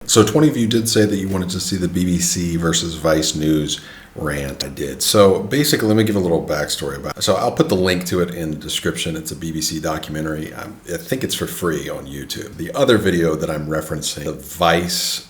So 20 of you did say that you wanted to see the BBC versus Vice News rant. I did. So basically, let me give a little backstory about it. So I'll put the link to it in the description. It's a BBC documentary. I think it's for free on YouTube. The other video that I'm referencing, the Vice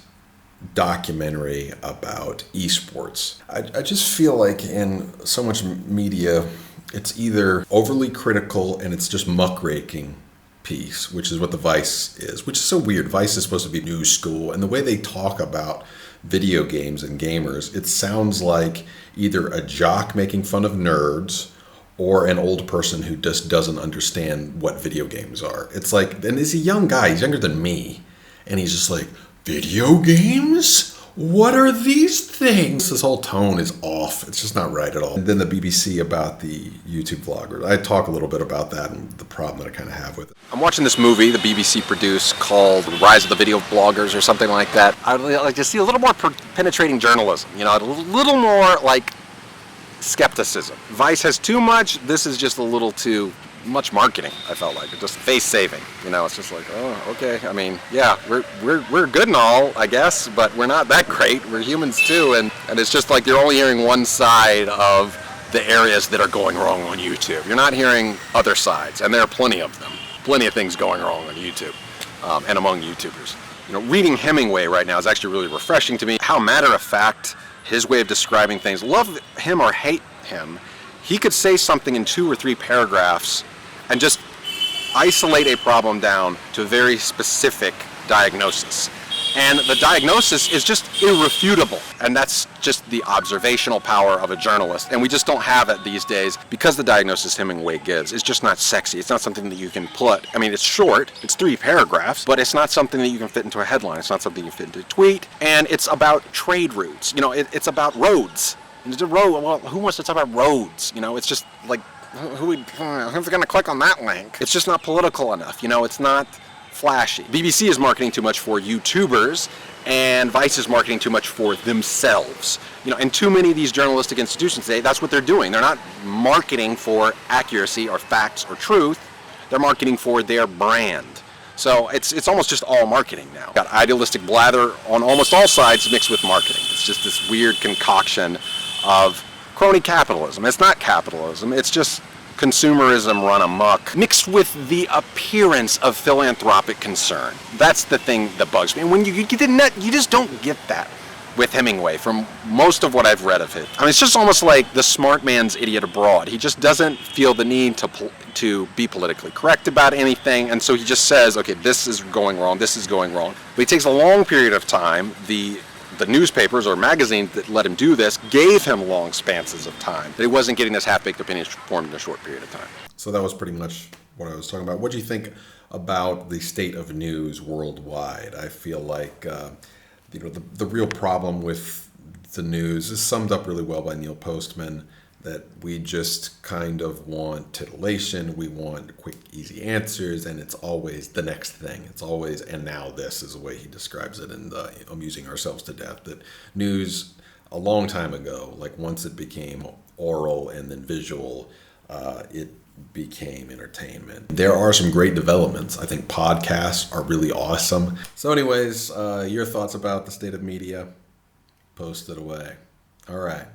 documentary about esports. I just feel like in so much media, it's either overly critical and it's just muckraking piece, which is what the Vice is, which is so weird. Vice is supposed to be new school, and the way they talk about video games and gamers, it sounds like either a jock making fun of nerds or an old person who just doesn't understand what video games are. It's like, and he's a young guy, he's younger than me, and he's just like, video games? What are these things? This whole tone is off. It's just not right at all. And then the BBC about the YouTube vloggers. I talk a little bit about that and the problem that I kind of have with it. I'm watching this movie the BBC produced called Rise of the Video Bloggers or something like that. I'd like to see a little more penetrating journalism, you know, a little more like skepticism. Vice has too much. This is just a little too much marketing. I felt like it just face saving. You know, it's just like, oh, okay. I mean, yeah, we're good and all, I guess, but we're not that great. We're humans too, and it's just like you're only hearing one side of the areas that are going wrong on YouTube. You're not hearing other sides, and there are plenty of them. Plenty of things going wrong on YouTube and among YouTubers. You know, reading Hemingway right now is actually really refreshing to me. How matter of fact his way of describing things. Love him or hate him, he could say something in 2 or 3 paragraphs and just isolate a problem down to a very specific diagnosis. And the diagnosis is just irrefutable. And that's just the observational power of a journalist. And we just don't have it these days because the diagnosis Hemingway gives is just not sexy. It's not something that you can put. I mean, it's short, it's 3 paragraphs, but it's not something that you can fit into a headline. It's not something you can fit into a tweet. And it's about trade routes. You know, it's about roads. And it's a road. Well, who wants to talk about roads? You know, it's just like, who's going to click on that link? It's just not political enough. You know, it's not flashy. BBC is marketing too much for YouTubers, and Vice is marketing too much for themselves. You know, and too many of these journalistic institutions today, that's what they're doing. They're not marketing for accuracy or facts or truth. They're marketing for their brand. So it's almost just all marketing now. Got idealistic blather on almost all sides mixed with marketing. It's just this weird concoction of crony capitalism. It's not capitalism, it's just consumerism run amok, mixed with the appearance of philanthropic concern. That's the thing that bugs me. And when you just don't get that with Hemingway from most of what I've read of it. I mean, it's just almost like the smart man's idiot abroad. He just doesn't feel the need to be politically correct about anything, and so he just says, okay, this is going wrong, this is going wrong. But he takes a long period of time. The newspapers or magazines that let him do this gave him long spans of time, that he wasn't getting this half-baked opinion formed in a short period of time. So that was pretty much what I was talking about. What do you think about the state of news worldwide? I feel like the real problem with the news is summed up really well by Neil Postman, that we just kind of want titillation, we want quick, easy answers, and it's always the next thing. It's always, and now this is the way he describes it in the Amusing Ourselves to Death, that news a long time ago, like once it became oral and then visual, it became entertainment. There are some great developments. I think podcasts are really awesome. So anyways, your thoughts about the state of media, post it away. All right.